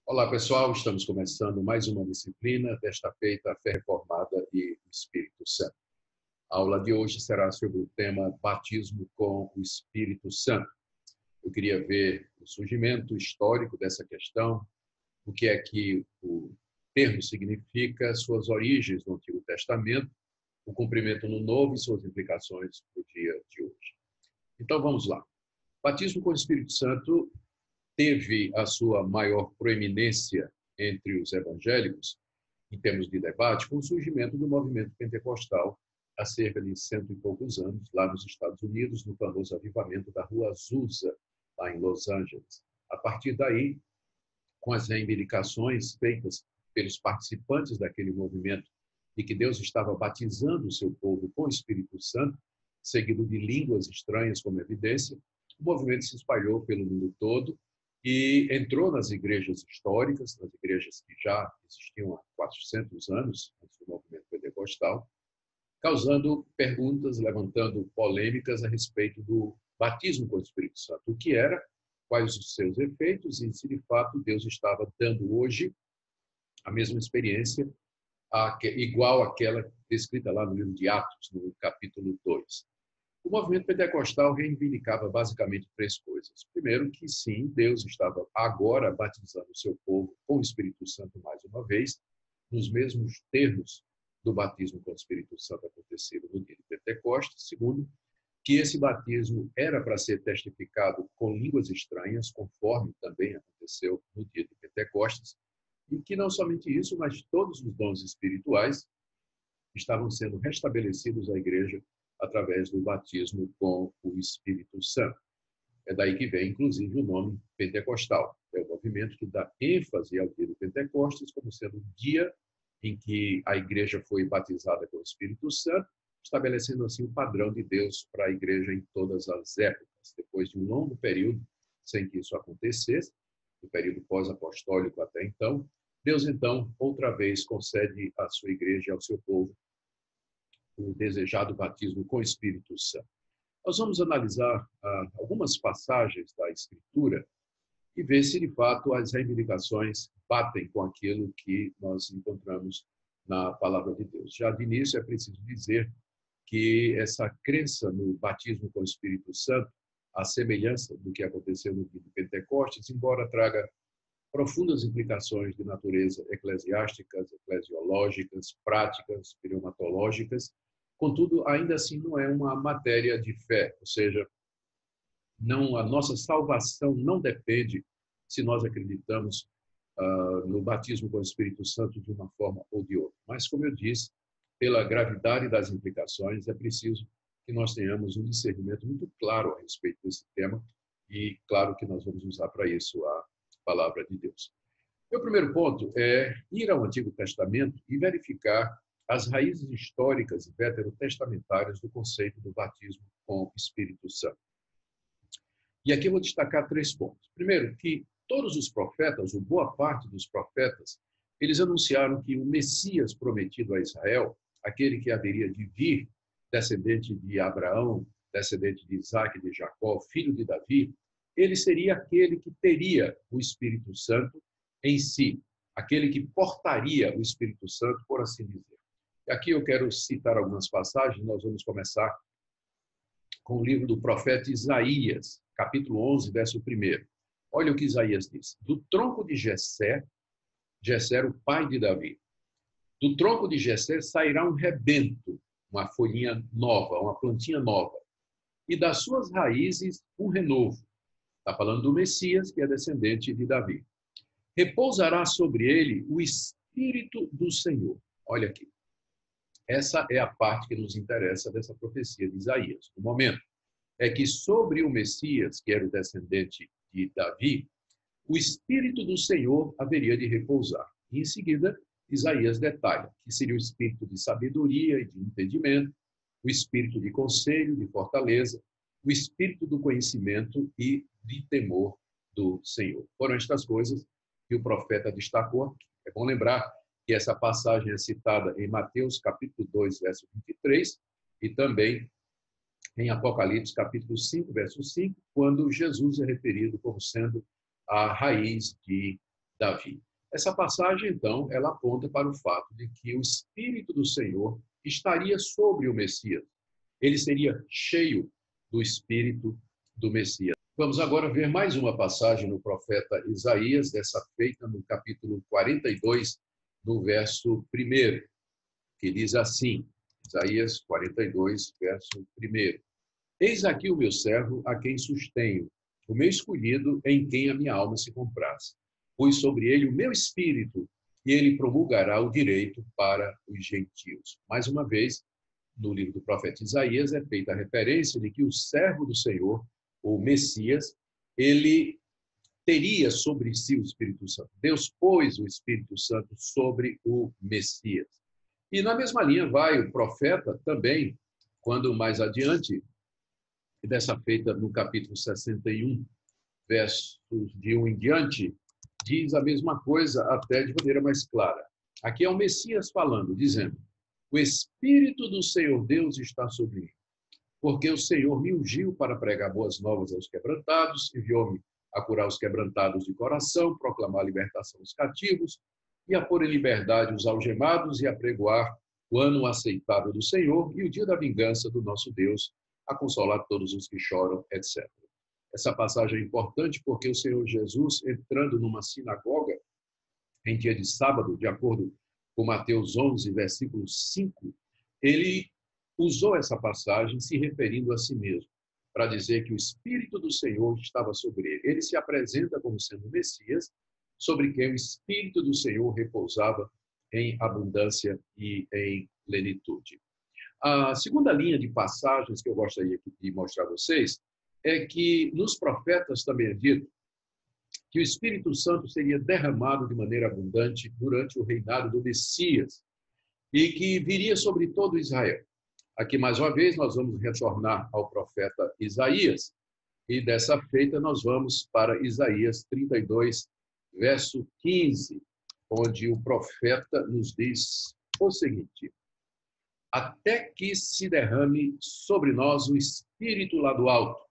Olá, pessoal. Estamos começando mais uma disciplina, desta feita a fé reformada e o Espírito Santo. A aula de hoje será sobre o tema batismo com o Espírito Santo. Eu queria ver o surgimento histórico dessa questão, o que é que o termo significa, suas origens no Antigo Testamento, o cumprimento no Novo e suas implicações para o dia de hoje. Então, vamos lá. Batismo com o Espírito Santo teve a sua maior proeminência entre os evangélicos, em termos de debate, com o surgimento do movimento pentecostal, há cerca de 100 e poucos anos, lá nos Estados Unidos, no famoso avivamento da Rua Azusa, lá em Los Angeles. A partir daí, com as reivindicações feitas pelos participantes daquele movimento, de que Deus estava batizando o seu povo com o Espírito Santo, seguido de línguas estranhas como evidência, o movimento se espalhou pelo mundo todo e entrou nas igrejas históricas, nas igrejas que já existiam há 400 anos, antes do movimento pentecostal, causando perguntas, levantando polêmicas a respeito do batismo com o Espírito Santo. O que era, quais os seus efeitos e se de fato Deus estava dando hoje a mesma experiência igual àquela descrita lá no livro de Atos, no capítulo 2. O movimento pentecostal reivindicava basicamente três coisas. Primeiro, que sim, Deus estava agora batizando o seu povo com o Espírito Santo mais uma vez, nos mesmos termos do batismo com o Espírito Santo acontecido no dia de Pentecostes. Segundo, que esse batismo era para ser testificado com línguas estranhas, conforme também aconteceu no dia de Pentecostes, e que não somente isso, mas todos os dons espirituais estavam sendo restabelecidos à igreja através do batismo com o Espírito Santo. É daí que vem, inclusive, o nome pentecostal. É o movimento que dá ênfase ao dia do Pentecostes como sendo o dia em que a igreja foi batizada com o Espírito Santo, estabelecendo assim o padrão de Deus para a igreja em todas as épocas. Depois de um longo período sem que isso acontecesse, o período pós-apostólico até então, Deus então outra vez concede à sua igreja e ao seu povo o desejado batismo com o Espírito Santo. Nós vamos analisar algumas passagens da Escritura e ver se, de fato, as reivindicações batem com aquilo que nós encontramos na Palavra de Deus. Já de início, é preciso dizer que essa crença no batismo com o Espírito Santo, a semelhança do que aconteceu no dia de Pentecostes, embora traga profundas implicações de natureza eclesiásticas, eclesiológicas, práticas, pneumatológicas, contudo, ainda assim não é uma matéria de fé, ou seja, não, a nossa salvação não depende se nós acreditamos no batismo com o Espírito Santo de uma forma ou de outra. Mas, como eu disse, pela gravidade das implicações, é preciso que nós tenhamos um discernimento muito claro a respeito desse tema e, claro, que nós vamos usar para isso a palavra de Deus. Meu primeiro ponto é ir ao Antigo Testamento e verificar as raízes históricas e veterotestamentárias do conceito do batismo com o Espírito Santo. E aqui eu vou destacar três pontos. Primeiro, que todos os profetas, ou boa parte dos profetas, eles anunciaram que o Messias prometido a Israel, aquele que haveria de vir, descendente de Abraão, descendente de Isaac e de Jacó, filho de Davi, ele seria aquele que teria o Espírito Santo em si, aquele que portaria o Espírito Santo, por assim dizer. E aqui eu quero citar algumas passagens, nós vamos começar com o livro do profeta Isaías, capítulo 11, verso 1. Olha o que Isaías diz. Do tronco de Jessé, Jessé era o pai de Davi, do tronco de Jessé sairá um rebento, uma folhinha nova, uma plantinha nova, e das suas raízes um renovo. Está falando do Messias, que é descendente de Davi. Repousará sobre ele o Espírito do Senhor. Olha aqui. Essa é a parte que nos interessa dessa profecia de Isaías. No momento é que sobre o Messias, que era o descendente de Davi, o Espírito do Senhor haveria de repousar. E em seguida, Isaías detalha que seria o espírito de sabedoria e de entendimento, o espírito de conselho, de fortaleza, o espírito do conhecimento e de temor do Senhor. Foram estas coisas que o profeta destacou aqui. É bom lembrar que essa passagem é citada em Mateus, capítulo 2, verso 23, e também em Apocalipse, capítulo 5, verso 5, quando Jesus é referido como sendo a raiz de Davi. Essa passagem, então, ela aponta para o fato de que o Espírito do Senhor estaria sobre o Messias. Ele seria cheio do Espírito do Messias. Vamos agora ver mais uma passagem no profeta Isaías, dessa feita no capítulo 42, no verso 1, que diz assim, Isaías 42, verso 1. Eis aqui o meu servo, a quem sustenho, o meu escolhido, em quem a minha alma se compraz. Pus sobre ele o meu espírito, e ele promulgará o direito para os gentios. Mais uma vez, no livro do profeta Isaías, é feita a referência de que o servo do Senhor, o Messias, ele teria sobre si o Espírito Santo. Deus pôs o Espírito Santo sobre o Messias. E na mesma linha vai o profeta também, quando mais adiante, dessa feita no capítulo 61, versos de 1 em diante, diz a mesma coisa até de maneira mais clara. Aqui é o Messias falando, dizendo, o Espírito do Senhor Deus está sobre mim, porque o Senhor me ungiu para pregar boas novas aos quebrantados, enviou-me a curar os quebrantados de coração, proclamar a libertação aos cativos e a pôr em liberdade os algemados e a pregoar o ano aceitável do Senhor e o dia da vingança do nosso Deus, a consolar todos os que choram, etc. Essa passagem é importante porque o Senhor Jesus, entrando numa sinagoga em dia de sábado, de acordo com Mateus 11, versículo 5, ele usou essa passagem se referindo a si mesmo, para dizer que o Espírito do Senhor estava sobre ele. Ele se apresenta como sendo o Messias, sobre quem o Espírito do Senhor repousava em abundância e em plenitude. A segunda linha de passagens que eu gostaria de mostrar a vocês é que nos profetas também é dito que o Espírito Santo seria derramado de maneira abundante durante o reinado do Messias e que viria sobre todo Israel. Aqui, mais uma vez, nós vamos retornar ao profeta Isaías e dessa feita nós vamos para Isaías 32, verso 15, onde o profeta nos diz o seguinte: até que se derrame sobre nós o Espírito lá do alto,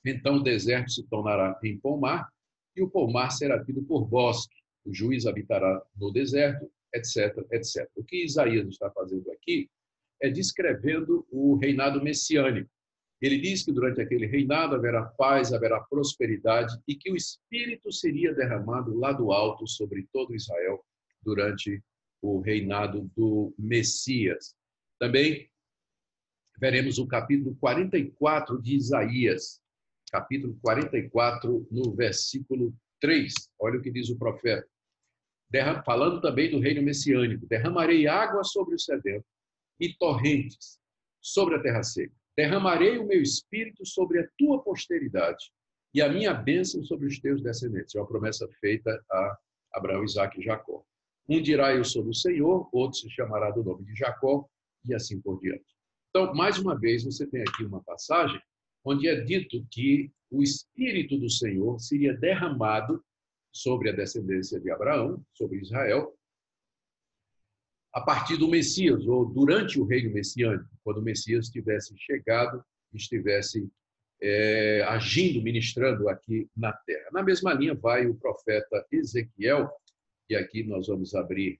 então o deserto se tornará em pomar, e o pomar será tido por bosque, o juiz habitará no deserto, etc, etc. O que Isaías está fazendo aqui é descrevendo o reinado messiânico. Ele diz que durante aquele reinado haverá paz, haverá prosperidade e que o Espírito seria derramado lá do alto sobre todo Israel durante o reinado do Messias. Também veremos o capítulo 44 de Isaías, capítulo 44, no versículo 3. Olha o que diz o profeta. Falando também do reino messiânico. Derramarei água sobre o sedento e torrentes sobre a terra seca. Derramarei o meu espírito sobre a tua posteridade e a minha bênção sobre os teus descendentes. É uma promessa feita a Abraão, Isaque e Jacó. Um dirá, eu sou do Senhor, outro se chamará do nome de Jacó, e assim por diante. Então, mais uma vez, você tem aqui uma passagem onde é dito que o Espírito do Senhor seria derramado sobre a descendência de Abraão, sobre Israel, a partir do Messias, ou durante o reino messiânico, quando o Messias tivesse chegado, estivesse agindo, ministrando aqui na terra. Na mesma linha vai o profeta Ezequiel, e aqui nós vamos abrir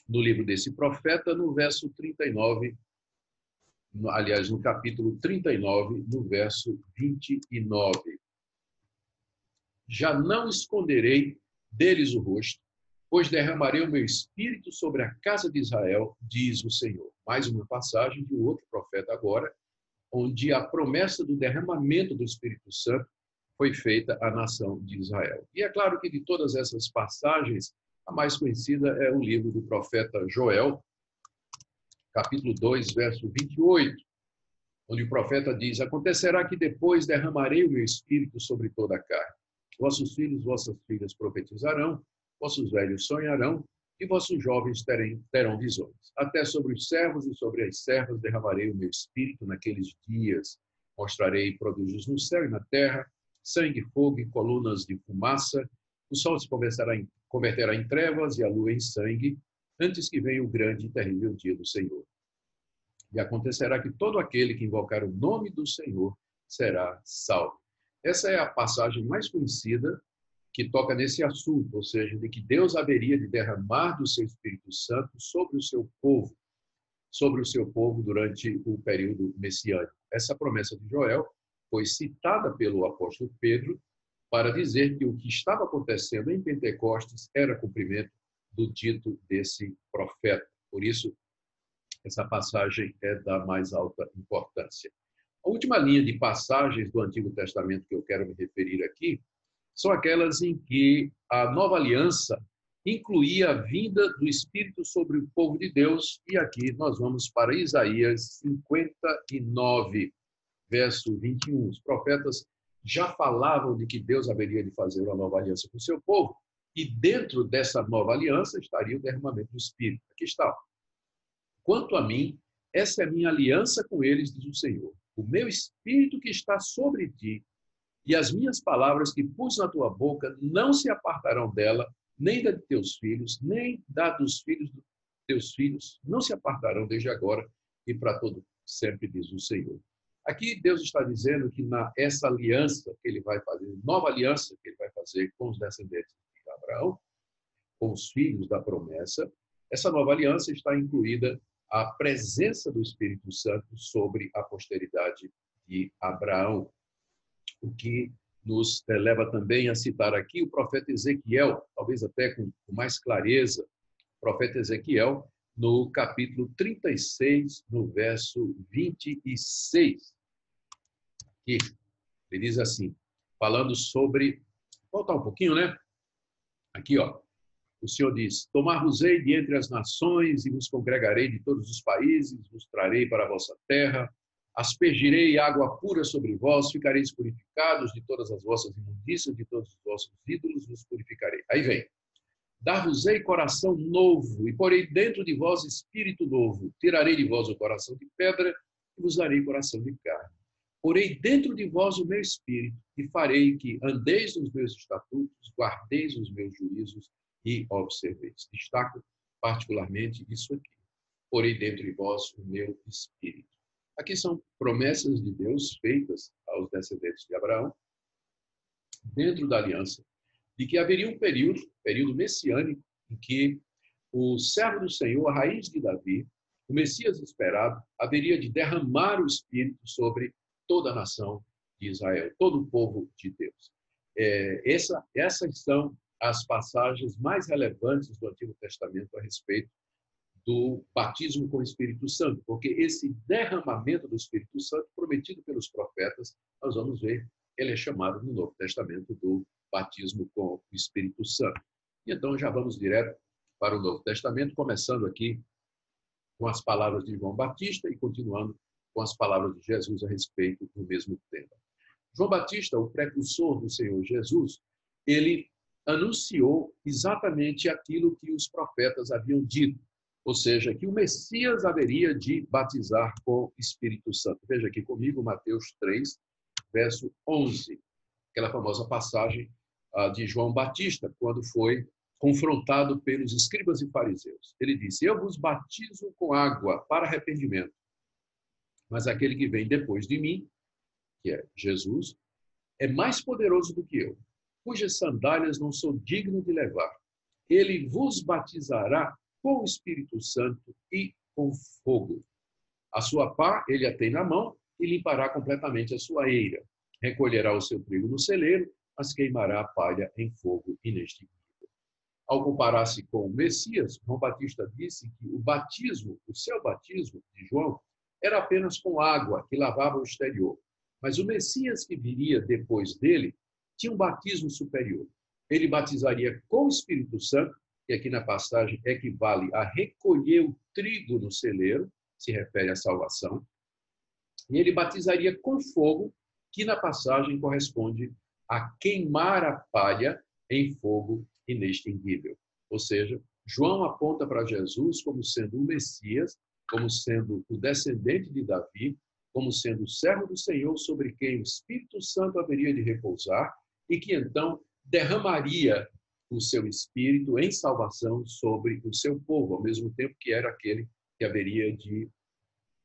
no livro desse profeta, no verso 39, aliás, no capítulo 39, no verso 29. Já não esconderei deles o rosto, pois derramarei o meu espírito sobre a casa de Israel, diz o Senhor. Mais uma passagem de outro profeta agora, onde a promessa do derramamento do Espírito Santo foi feita à nação de Israel. E é claro que de todas essas passagens, a mais conhecida é o livro do profeta Joel, capítulo 2, verso 28, onde o profeta diz: acontecerá que depois derramarei o meu espírito sobre toda a carne. Vossos filhos, vossas filhas profetizarão, vossos velhos sonharão, e vossos jovens terão visões. Até sobre os servos e sobre as servas derramarei o meu espírito naqueles dias. Mostrarei prodígios no céu e na terra, sangue, fogo e colunas de fumaça. O sol se converterá em trevas e a lua em sangue, antes que venha o grande e terrível dia do Senhor. E acontecerá que todo aquele que invocar o nome do Senhor será salvo. Essa é a passagem mais conhecida que toca nesse assunto, ou seja, de que Deus haveria de derramar do seu Espírito Santo sobre o seu povo durante o período messiânico. Essa promessa de Joel foi citada pelo apóstolo Pedro para dizer que o que estava acontecendo em Pentecostes era cumprimento do dito desse profeta. Por isso, essa passagem é da mais alta importância. A última linha de passagens do Antigo Testamento que eu quero me referir aqui são aquelas em que a nova aliança incluía a vinda do Espírito sobre o povo de Deus. E aqui nós vamos para Isaías 59, verso 21. Os profetas já falavam de que Deus haveria de fazer uma nova aliança com o seu povo. E dentro dessa nova aliança estaria o derramamento do Espírito. Aqui está. Quanto a mim, essa é a minha aliança com eles, diz o Senhor. O meu Espírito que está sobre ti e as minhas palavras que pus na tua boca não se apartarão dela, nem da de teus filhos, nem da dos filhos dos teus filhos, não se apartarão desde agora e para todo sempre, diz o Senhor. Aqui Deus está dizendo que essa aliança que ele vai fazer, nova aliança que ele vai fazer com os descendentes de Abraão, com os filhos da promessa, essa nova aliança está incluída a presença do Espírito Santo sobre a posteridade de Abraão. O que nos leva também a citar aqui o profeta Ezequiel, talvez até com mais clareza, o profeta Ezequiel, no capítulo 36, no verso 26. Aqui, ele diz assim, falando sobre... Voltar um pouquinho, né? Aqui, ó. O Senhor diz, tomar-vos-ei de entre as nações e vos congregarei de todos os países, vos trarei para a vossa terra, aspergirei água pura sobre vós, ficareis purificados de todas as vossas imundícias, de todos os vossos ídolos, vos purificarei. Aí vem, dar-vos-ei coração novo, e porei dentro de vós espírito novo, tirarei de vós o coração de pedra, e vos darei coração de carne. Porei dentro de vós o meu espírito, e farei que andeis nos meus estatutos, guardeis os meus juízos, e observeis. Destaco particularmente isso aqui. Porei dentro de vós o meu espírito. Aqui são promessas de Deus feitas aos descendentes de Abraão, dentro da aliança, de que haveria um período messiânico, em que o servo do Senhor, a raiz de Davi, o Messias esperado, haveria de derramar o Espírito sobre toda a nação de Israel, todo o povo de Deus. Essas são as passagens mais relevantes do Antigo Testamento a respeito do batismo com o Espírito Santo, porque esse derramamento do Espírito Santo, prometido pelos profetas, nós vamos ver, ele é chamado no Novo Testamento do batismo com o Espírito Santo. E então já vamos direto para o Novo Testamento, começando aqui com as palavras de João Batista e continuando com as palavras de Jesus a respeito do mesmo tema. João Batista, o precursor do Senhor Jesus, ele anunciou exatamente aquilo que os profetas haviam dito, ou seja, que o Messias haveria de batizar com Espírito Santo. Veja aqui comigo Mateus 3, verso 11, aquela famosa passagem de João Batista, quando foi confrontado pelos escribas e fariseus. Ele disse, eu vos batizo com água para arrependimento, mas aquele que vem depois de mim, que é Jesus, é mais poderoso do que eu, cujas sandálias não sou digno de levar. Ele vos batizará com o Espírito Santo e com fogo. A sua pá ele a tem na mão e limpará completamente a sua eira. Recolherá o seu trigo no celeiro, mas queimará a palha em fogo inextinguível. Ao comparar-se com o Messias, João Batista disse que o seu batismo de João, era apenas com água que lavava o exterior. Mas o Messias que viria depois dele tinha um batismo superior. Ele batizaria com o Espírito Santo, que aqui na passagem equivale a recolher o trigo no celeiro, se refere à salvação, e ele batizaria com fogo, que na passagem corresponde a queimar a palha em fogo inextinguível. Ou seja, João aponta para Jesus como sendo o Messias, como sendo o descendente de Davi, como sendo o servo do Senhor sobre quem o Espírito Santo haveria de repousar e que então derramaria o seu Espírito em salvação sobre o seu povo, ao mesmo tempo que era aquele que haveria de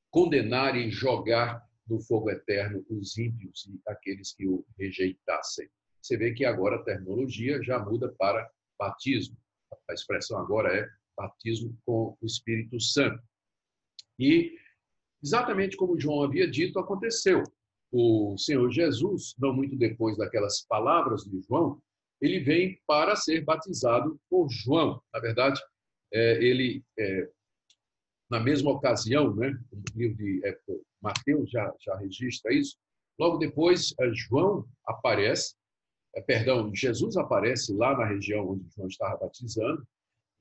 condenar e jogar no fogo eterno os ímpios e aqueles que o rejeitassem. Você vê que agora a terminologia já muda para batismo. A expressão agora é batismo com o Espírito Santo. E, exatamente como João havia dito, aconteceu. O Senhor Jesus, não muito depois daquelas palavras de João, ele vem para ser batizado por João. Na verdade, na mesma ocasião, né, o livro de Mateus já registra isso, logo depois João aparece, Jesus aparece lá na região onde João estava batizando,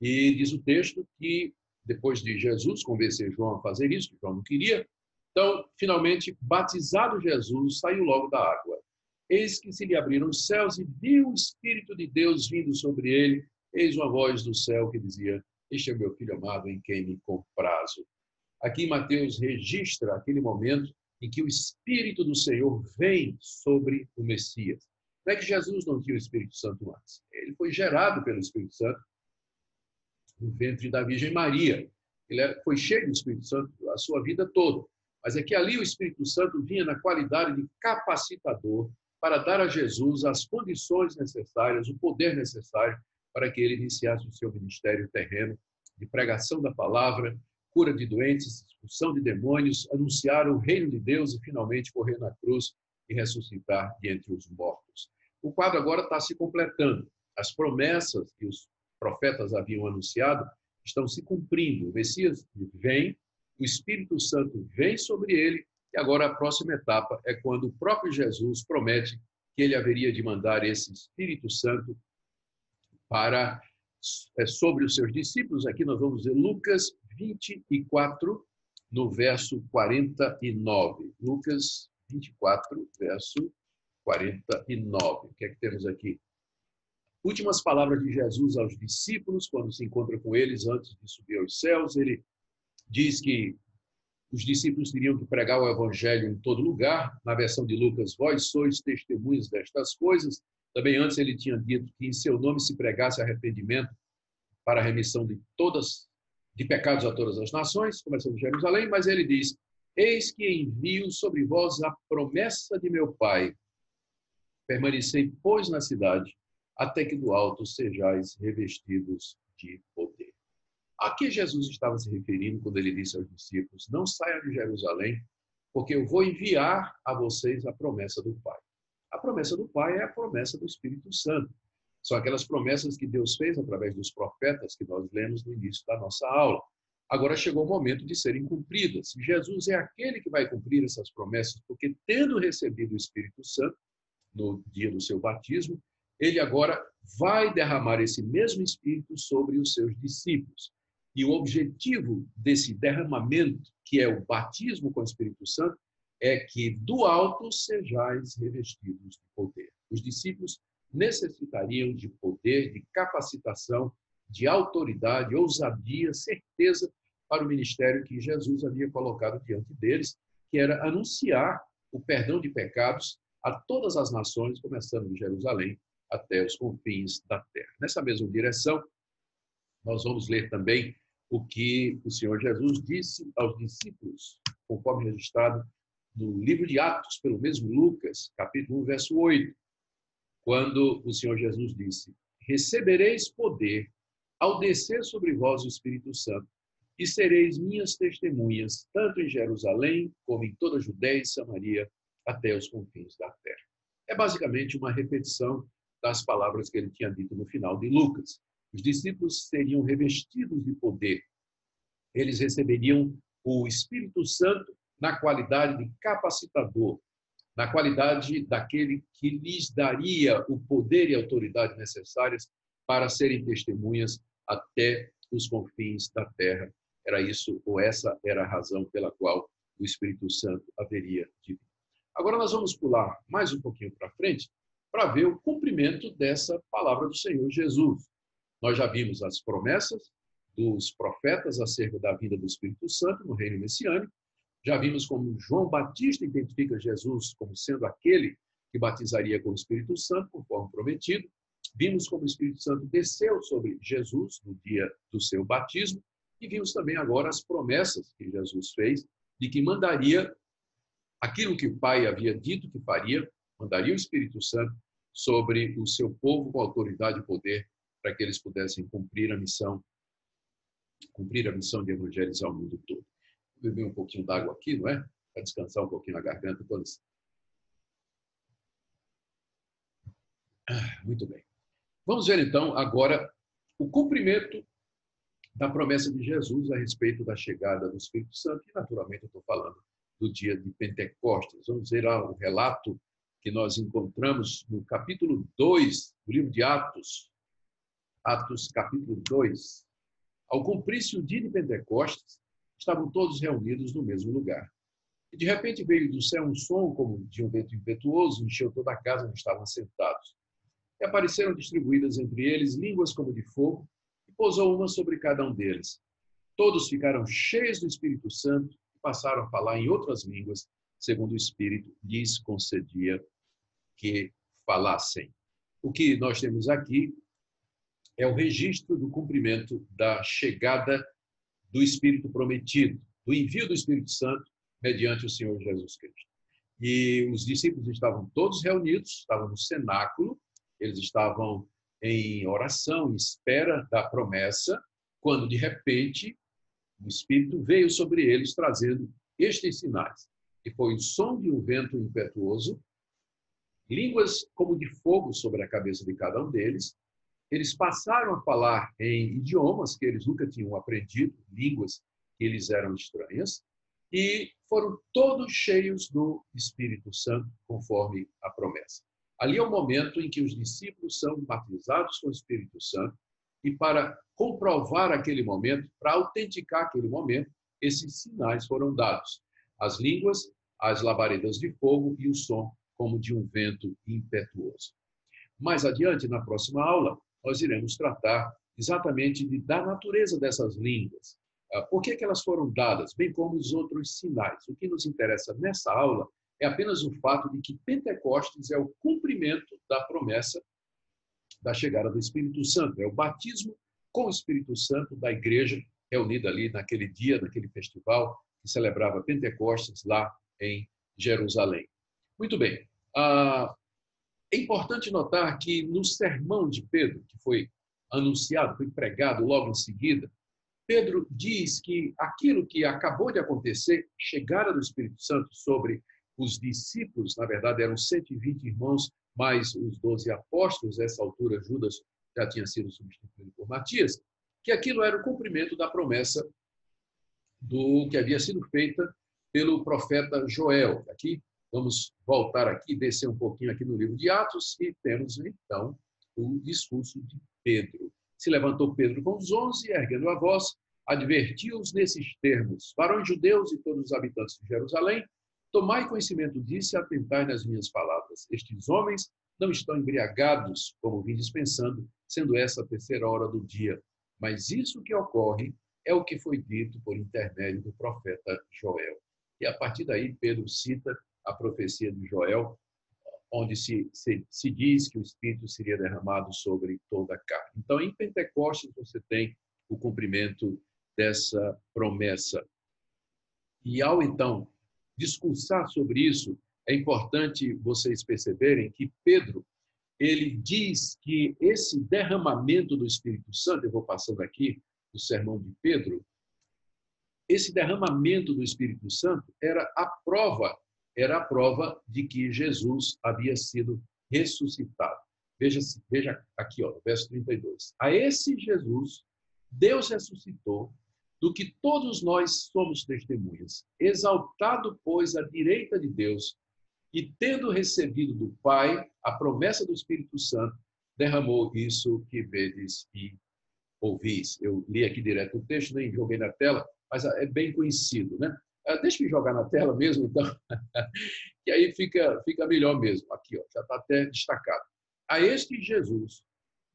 e diz o texto que depois de Jesus convencer João a fazer isso, que João não queria, então, finalmente, batizado Jesus, saiu logo da água. Eis que se lhe abriram os céus e viu o Espírito de Deus vindo sobre ele. Eis uma voz do céu que dizia: este é o meu filho amado em quem me comprazo. Aqui Mateus registra aquele momento em que o Espírito do Senhor vem sobre o Messias. Não é que Jesus não tinha o Espírito Santo antes. Ele foi gerado pelo Espírito Santo no ventre da Virgem Maria. Ele foi cheio do Espírito Santo a sua vida toda. Mas é que ali o Espírito Santo vinha na qualidade de capacitador para dar a Jesus as condições necessárias, o poder necessário para que ele iniciasse o seu ministério terreno de pregação da palavra, cura de doentes, expulsão de demônios, anunciar o reino de Deus e finalmente correr na cruz e ressuscitar de entre os mortos. O quadro agora está se completando. As promessas que os profetas haviam anunciado estão se cumprindo. O Messias vem, o Espírito Santo vem sobre ele, e agora a próxima etapa é quando o próprio Jesus promete que ele haveria de mandar esse Espírito Santo sobre os seus discípulos. Aqui nós vamos ver Lucas 24, no verso 49. Lucas 24, verso 49. O que é que temos aqui? Últimas palavras de Jesus aos discípulos, quando se encontra com eles antes de subir aos céus. Ele diz que os discípulos teriam que pregar o evangelho em todo lugar. Na versão de Lucas, vós sois testemunhas destas coisas. Também antes ele tinha dito que em seu nome se pregasse arrependimento para a remissão de pecados a todas as nações, começando de Jerusalém, mas ele diz: eis que envio sobre vós a promessa de meu Pai. Permanecei, pois, na cidade, até que do alto sejais revestidos de poder. A que Jesus estava se referindo quando ele disse aos discípulos: não saiam de Jerusalém, porque eu vou enviar a vocês a promessa do Pai. A promessa do Pai é a promessa do Espírito Santo. São aquelas promessas que Deus fez através dos profetas que nós lemos no início da nossa aula. Agora chegou o momento de serem cumpridas. Jesus é aquele que vai cumprir essas promessas, porque tendo recebido o Espírito Santo no dia do seu batismo, ele agora vai derramar esse mesmo Espírito sobre os seus discípulos. E o objetivo desse derramamento, que é o batismo com o Espírito Santo, é que do alto sejais revestidos de poder. Os discípulos necessitariam de poder, de capacitação, de autoridade, ousadia, certeza para o ministério que Jesus havia colocado diante deles, que era anunciar o perdão de pecados a todas as nações, começando de Jerusalém até os confins da terra. Nessa mesma direção, nós vamos ler também o que o Senhor Jesus disse aos discípulos, conforme registrado no livro de Atos, pelo mesmo Lucas, capítulo 1, verso 8, quando o Senhor Jesus disse: recebereis poder ao descer sobre vós o Espírito Santo, e sereis minhas testemunhas, tanto em Jerusalém, como em toda a Judéia e Samaria, até os confins da terra. É basicamente uma repetição das palavras que ele tinha dito no final de Lucas. Os discípulos seriam revestidos de poder. Eles receberiam o Espírito Santo na qualidade de capacitador, na qualidade daquele que lhes daria o poder e a autoridade necessárias para serem testemunhas até os confins da terra. Era isso, ou essa era a razão pela qual o Espírito Santo haveria de vir. Agora nós vamos pular mais um pouquinho para frente para ver o cumprimento dessa palavra do Senhor Jesus. Nós já vimos as promessas dos profetas acerca da vinda do Espírito Santo no reino messiânico. Já vimos como João Batista identifica Jesus como sendo aquele que batizaria com o Espírito Santo, conforme prometido. Vimos como o Espírito Santo desceu sobre Jesus no dia do seu batismo. E vimos também agora as promessas que Jesus fez de que mandaria aquilo que o Pai havia dito que faria, mandaria o Espírito Santo sobre o seu povo com autoridade e poder, para que eles pudessem cumprir a missão de evangelizar o mundo todo. Vou beber um pouquinho d'água aqui, não é? Para descansar um pouquinho a garganta. Muito bem. Vamos ver, então, agora o cumprimento da promessa de Jesus a respeito da chegada do Espírito Santo, e, naturalmente, eu estou falando do dia de Pentecostes. Vamos ver lá o relato que nós encontramos no capítulo 2 do livro de Atos. Atos, capítulo 2. Ao cumprir-se o dia de Pentecostes, estavam todos reunidos no mesmo lugar. E, de repente, veio do céu um som como de um vento impetuoso, encheu toda a casa onde estavam sentados. E apareceram distribuídas entre eles línguas como de fogo, e pousou uma sobre cada um deles. Todos ficaram cheios do Espírito Santo e passaram a falar em outras línguas, segundo o Espírito lhes concedia que falassem. O que nós temos aqui é o registro do cumprimento da chegada do Espírito prometido, do envio do Espírito Santo mediante o Senhor Jesus Cristo. E os discípulos estavam todos reunidos, estavam no cenáculo, eles estavam em oração, em espera da promessa, quando, de repente, o Espírito veio sobre eles, trazendo estes sinais. E foi o som de um vento impetuoso, línguas como de fogo sobre a cabeça de cada um deles. Eles passaram a falar em idiomas que eles nunca tinham aprendido, línguas que lhes eram estranhas, e foram todos cheios do Espírito Santo, conforme a promessa. Ali é o momento em que os discípulos são batizados com o Espírito Santo, e para comprovar aquele momento, para autenticar aquele momento, esses sinais foram dados. As línguas, as labaredas de fogo e o som como de um vento impetuoso. Mais adiante, na próxima aula, nós iremos tratar exatamente da natureza dessas línguas. Por que elas foram dadas, bem como os outros sinais. O que nos interessa nessa aula é apenas o fato de que Pentecostes é o cumprimento da promessa da chegada do Espírito Santo. É o batismo com o Espírito Santo da igreja reunida ali naquele dia, naquele festival que celebrava Pentecostes lá em Jerusalém. Muito bem. É importante notar que no sermão de Pedro, que foi anunciado, foi pregado logo em seguida, Pedro diz que aquilo que acabou de acontecer, chegada do Espírito Santo sobre os discípulos, na verdade eram 120 irmãos, mais os 12 apóstolos, nessa altura Judas já tinha sido substituído por Matias, que aquilo era o cumprimento da promessa do que havia sido feita pelo profeta Joel. Aqui, vamos voltar aqui, descer um pouquinho aqui no livro de Atos, e temos, então, o discurso de Pedro. Se levantou Pedro com os 11, erguendo a voz, advertiu-os nesses termos: varões judeus e todos os habitantes de Jerusalém, tomai conhecimento disso e atentai nas minhas palavras. Estes homens não estão embriagados, como vim dispensando, sendo essa a terceira hora do dia. Mas isso que ocorre é o que foi dito por intermédio do profeta Joel. E a partir daí, Pedro cita a profecia de Joel, onde se diz que o Espírito seria derramado sobre toda a carne. Então, em Pentecostes, você tem o cumprimento dessa promessa. E ao, então, discursar sobre isso, é importante vocês perceberem que Pedro, ele diz que esse derramamento do Espírito Santo, eu vou passando aqui o sermão de Pedro, esse derramamento do Espírito Santo era a prova de que Jesus havia sido ressuscitado. Veja aqui, ó, verso 32. A esse Jesus, Deus ressuscitou, do que todos nós somos testemunhas. Exaltado, pois, à direita de Deus, e tendo recebido do Pai a promessa do Espírito Santo, derramou isso que vedes e ouvis. Eu li aqui direto o texto, nem joguei na tela, mas é bem conhecido, né? Deixa eu jogar na tela mesmo, então, que aí fica melhor mesmo. Aqui, ó, já está até destacado. A este Jesus,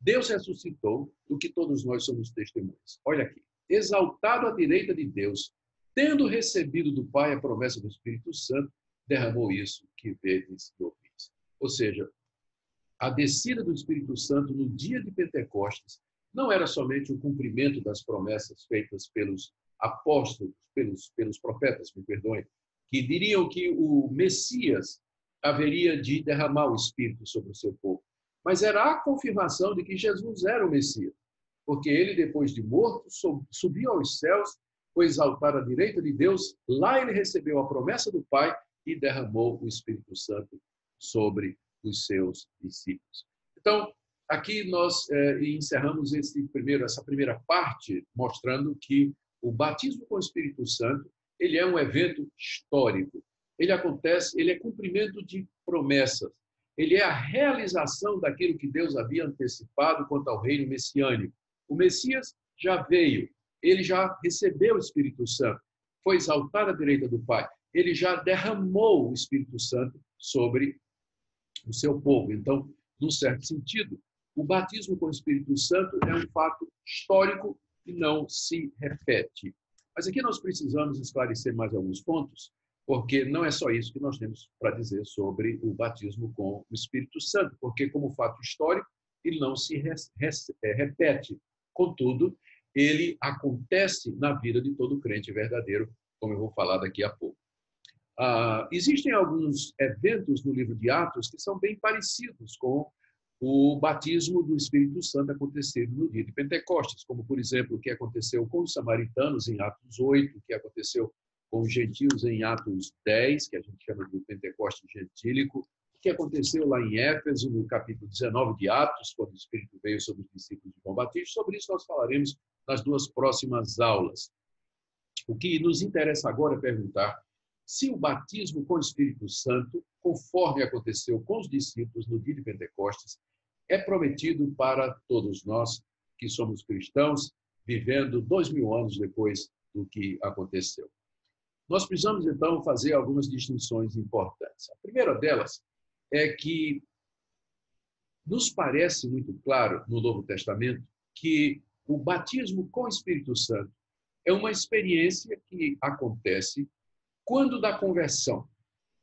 Deus ressuscitou, do que todos nós somos testemunhas. Olha aqui. Exaltado à direita de Deus, tendo recebido do Pai a promessa do Espírito Santo, derramou isso que vedes e ouvis. Ou seja, a descida do Espírito Santo no dia de Pentecostes não era somente o cumprimento das promessas feitas pelos apóstolos, pelos profetas, me perdoem, que diriam que o Messias haveria de derramar o Espírito sobre o seu povo. Mas era a confirmação de que Jesus era o Messias, porque ele, depois de morto, subiu aos céus, foi exaltado à direita de Deus, lá ele recebeu a promessa do Pai e derramou o Espírito Santo sobre os seus discípulos. Então, aqui nós encerramos essa primeira parte, mostrando que o batismo com o Espírito Santo, ele é um evento histórico. Ele acontece, ele é cumprimento de promessas. Ele é a realização daquilo que Deus havia antecipado quanto ao reino messiânico. O Messias já veio, ele já recebeu o Espírito Santo, foi exaltado à direita do Pai. Ele já derramou o Espírito Santo sobre o seu povo. Então, num certo sentido, o batismo com o Espírito Santo é um fato histórico e não se repete. Mas aqui nós precisamos esclarecer mais alguns pontos, porque não é só isso que nós temos para dizer sobre o batismo com o Espírito Santo, porque como fato histórico, ele não se repete. Contudo, ele acontece na vida de todo crente verdadeiro, como eu vou falar daqui a pouco. Existem alguns eventos no livro de Atos que são bem parecidos com o batismo do Espírito Santo acontecido no dia de Pentecostes, como, por exemplo, o que aconteceu com os samaritanos em Atos 8, o que aconteceu com os gentios em Atos 10, que a gente chama de Pentecostes gentílico, o que aconteceu lá em Éfeso, no capítulo 19 de Atos, quando o Espírito veio sobre os discípulos de João Batista. Sobre isso nós falaremos nas duas próximas aulas. O que nos interessa agora é perguntar se o batismo com o Espírito Santo, conforme aconteceu com os discípulos no dia de Pentecostes, é prometido para todos nós que somos cristãos, vivendo 2000 anos depois do que aconteceu. Nós precisamos, então, fazer algumas distinções importantes. A primeira delas é que nos parece muito claro no Novo Testamento que o batismo com o Espírito Santo é uma experiência que acontece quando da conversão,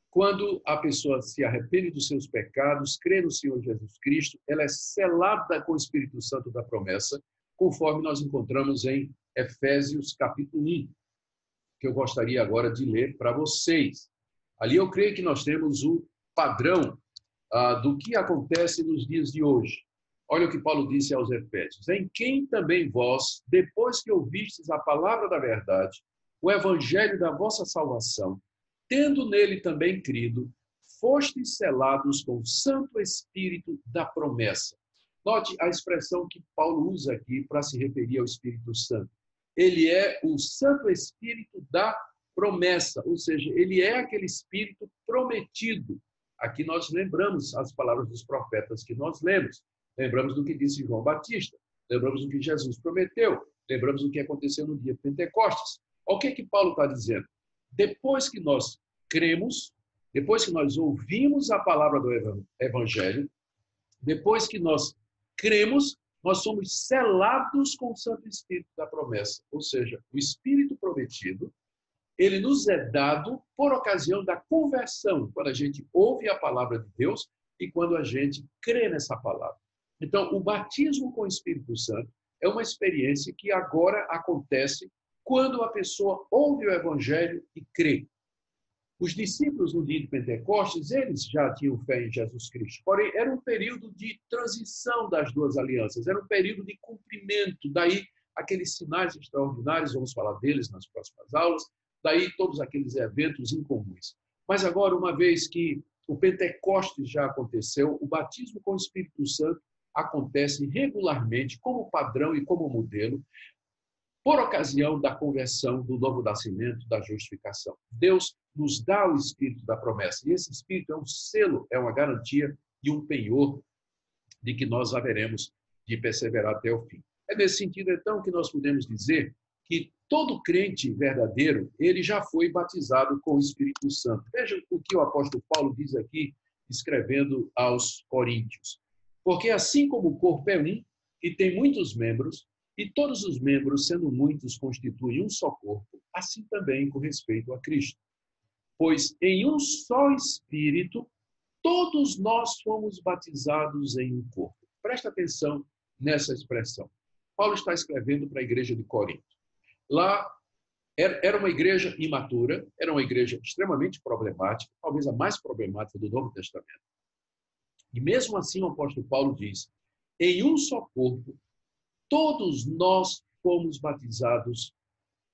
quando a pessoa se arrepende dos seus pecados, crê no Senhor Jesus Cristo, ela é selada com o Espírito Santo da promessa, conforme nós encontramos em Efésios capítulo 1, que eu gostaria agora de ler para vocês. Ali eu creio que nós temos o padrão do que acontece nos dias de hoje. Olha o que Paulo disse aos Efésios: em quem também vós, depois que ouvistes a palavra da verdade, o evangelho da vossa salvação, tendo nele também crido, fostes selados com o Santo Espírito da promessa. Note a expressão que Paulo usa aqui para se referir ao Espírito Santo. Ele é o Santo Espírito da promessa, ou seja, ele é aquele Espírito prometido. Aqui nós lembramos as palavras dos profetas que nós lemos, lembramos do que disse João Batista, lembramos do que Jesus prometeu, lembramos do que aconteceu no dia de Pentecostes. O que Paulo está dizendo? Depois que nós cremos, depois que nós ouvimos a palavra do Evangelho, depois que nós cremos, nós somos selados com o Santo Espírito da promessa. Ou seja, o Espírito prometido, ele nos é dado por ocasião da conversão, quando a gente ouve a palavra de Deus e quando a gente crê nessa palavra. Então, o batismo com o Espírito Santo é uma experiência que agora acontece quando a pessoa ouve o Evangelho e crê. Os discípulos no dia de Pentecostes, eles já tinham fé em Jesus Cristo. Porém, era um período de transição das duas alianças, era um período de cumprimento. Daí, aqueles sinais extraordinários, vamos falar deles nas próximas aulas, daí todos aqueles eventos incomuns. Mas agora, uma vez que o Pentecostes já aconteceu, o batismo com o Espírito Santo acontece regularmente, como padrão e como modelo, por ocasião da conversão, do novo nascimento, da justificação. Deus nos dá o Espírito da promessa, e esse Espírito é um selo, é uma garantia e um penhor de que nós haveremos de perseverar até o fim. É nesse sentido, então, que nós podemos dizer que todo crente verdadeiro, ele já foi batizado com o Espírito Santo. Veja o que o apóstolo Paulo diz aqui, escrevendo aos Coríntios. Porque assim como o corpo é um e tem muitos membros, e todos os membros, sendo muitos, constituem um só corpo, assim também com respeito a Cristo. Pois em um só Espírito, todos nós fomos batizados em um corpo. Presta atenção nessa expressão. Paulo está escrevendo para a igreja de Corinto. Lá, Era uma igreja imatura, era uma igreja extremamente problemática, talvez a mais problemática do Novo Testamento. E mesmo assim o apóstolo Paulo diz, em um só corpo, todos nós fomos batizados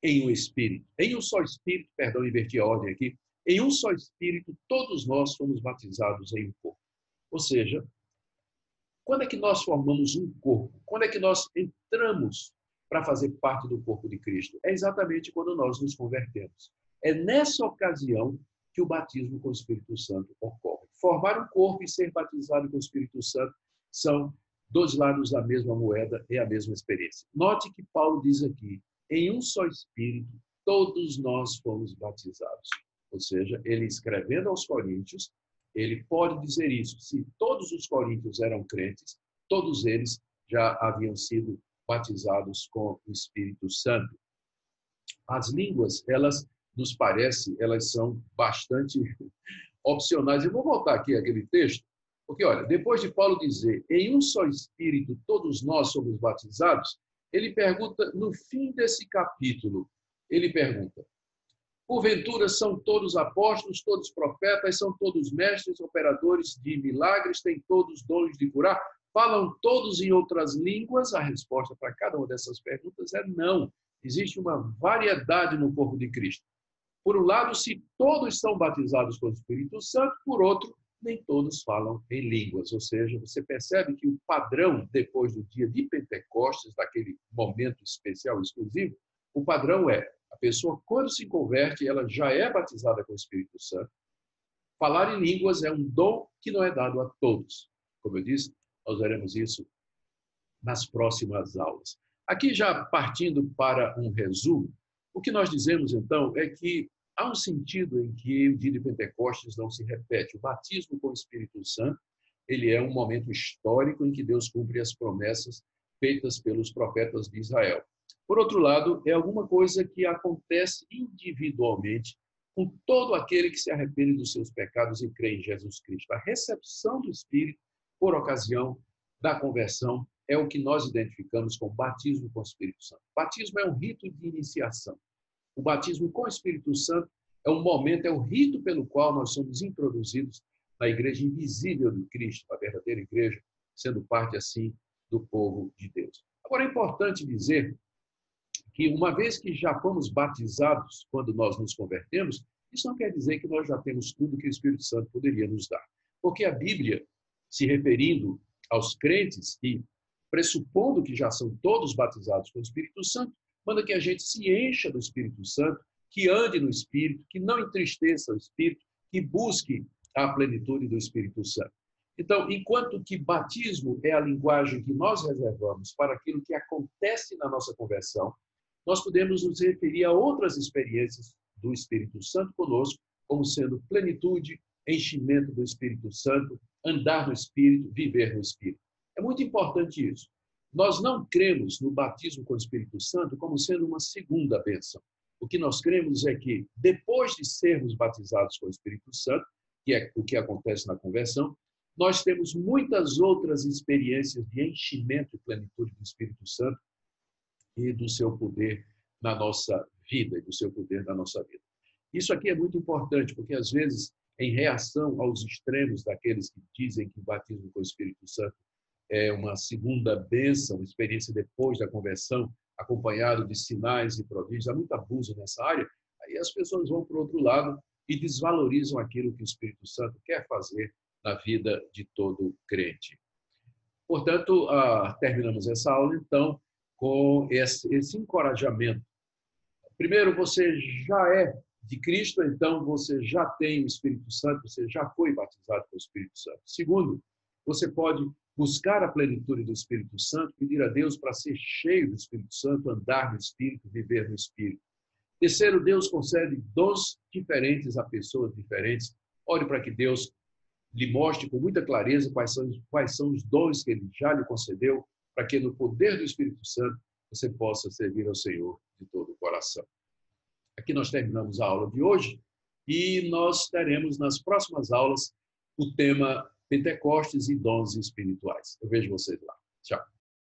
em um Espírito. Em um só Espírito, perdão, inverti a ordem aqui, em um só Espírito, todos nós fomos batizados em um corpo. Ou seja, quando é que nós formamos um corpo? Quando é que nós entramos para fazer parte do corpo de Cristo? É exatamente quando nós nos convertemos. É nessa ocasião que o batismo com o Espírito Santo ocorre. Formar um corpo e ser batizado com o Espírito Santo são dois lados da mesma moeda e a mesma experiência. Note que Paulo diz aqui, em um só Espírito, todos nós fomos batizados. Ou seja, ele escrevendo aos Coríntios, ele pode dizer isso. Se todos os coríntios eram crentes, todos eles já haviam sido batizados com o Espírito Santo. As línguas, elas nos parece, elas são bastante opcionais. Eu vou voltar aqui àquele texto, porque, olha, depois de Paulo dizer, em um só Espírito todos nós somos batizados, ele pergunta, no fim desse capítulo, ele pergunta, porventura são todos apóstolos, todos profetas, são todos mestres, operadores de milagres, têm todos dons de curar? Falam todos em outras línguas? A resposta para cada uma dessas perguntas é não. Existe uma variedade no corpo de Cristo. Por um lado, se todos são batizados com o Espírito Santo, por outro, nem todos falam em línguas. Ou seja, você percebe que o padrão, depois do dia de Pentecostes, daquele momento especial, exclusivo, o padrão é, a pessoa, quando se converte, ela já é batizada com o Espírito Santo. Falar em línguas é um dom que não é dado a todos. Como eu disse, nós veremos isso nas próximas aulas. Aqui, já partindo para um resumo, o que nós dizemos, então, é que há um sentido em que o dia de Pentecostes não se repete. O batismo com o Espírito Santo, ele é um momento histórico em que Deus cumpre as promessas feitas pelos profetas de Israel. Por outro lado, é alguma coisa que acontece individualmente com todo aquele que se arrepende dos seus pecados e crê em Jesus Cristo. A recepção do Espírito, por ocasião da conversão, é o que nós identificamos com o batismo com o Espírito Santo. O batismo é um rito de iniciação. O batismo com o Espírito Santo é um momento, é o rito pelo qual nós somos introduzidos na igreja invisível de Cristo, a verdadeira igreja, sendo parte, assim, do povo de Deus. Agora, é importante dizer que uma vez que já fomos batizados quando nós nos convertemos, isso não quer dizer que nós já temos tudo que o Espírito Santo poderia nos dar. Porque a Bíblia, se referindo aos crentes e pressupondo que já são todos batizados com o Espírito Santo, manda que a gente se encha do Espírito Santo, que ande no Espírito, que não entristeça o Espírito, que busque a plenitude do Espírito Santo. Então, enquanto que batismo é a linguagem que nós reservamos para aquilo que acontece na nossa conversão, nós podemos nos referir a outras experiências do Espírito Santo conosco, como sendo plenitude, enchimento do Espírito Santo, andar no Espírito, viver no Espírito. É muito importante isso. Nós não cremos no batismo com o Espírito Santo como sendo uma segunda bênção. O que nós cremos é que, depois de sermos batizados com o Espírito Santo, que é o que acontece na conversão, nós temos muitas outras experiências de enchimento e plenitude do Espírito Santo e do seu poder na nossa vida, e do seu poder na nossa vida. Isso aqui é muito importante, porque às vezes, em reação aos extremos daqueles que dizem que o batismo com o Espírito Santo é uma segunda bênção, uma experiência depois da conversão, acompanhado de sinais e prodígios, há muito abuso nessa área, aí as pessoas vão para o outro lado e desvalorizam aquilo que o Espírito Santo quer fazer na vida de todo crente. Portanto, terminamos essa aula, então, com esse encorajamento. Primeiro, você já é de Cristo, então você já tem o Espírito Santo, você já foi batizado com o Espírito Santo. Segundo, você pode buscar a plenitude do Espírito Santo, pedir a Deus para ser cheio do Espírito Santo, andar no Espírito, viver no Espírito. Terceiro, Deus concede dons diferentes a pessoas diferentes. Ore para que Deus lhe mostre com muita clareza quais são os dons que Ele já lhe concedeu, para que no poder do Espírito Santo você possa servir ao Senhor de todo o coração. Aqui nós terminamos a aula de hoje e nós teremos nas próximas aulas o tema Pentecostes e dons espirituais. Eu vejo vocês lá. Tchau.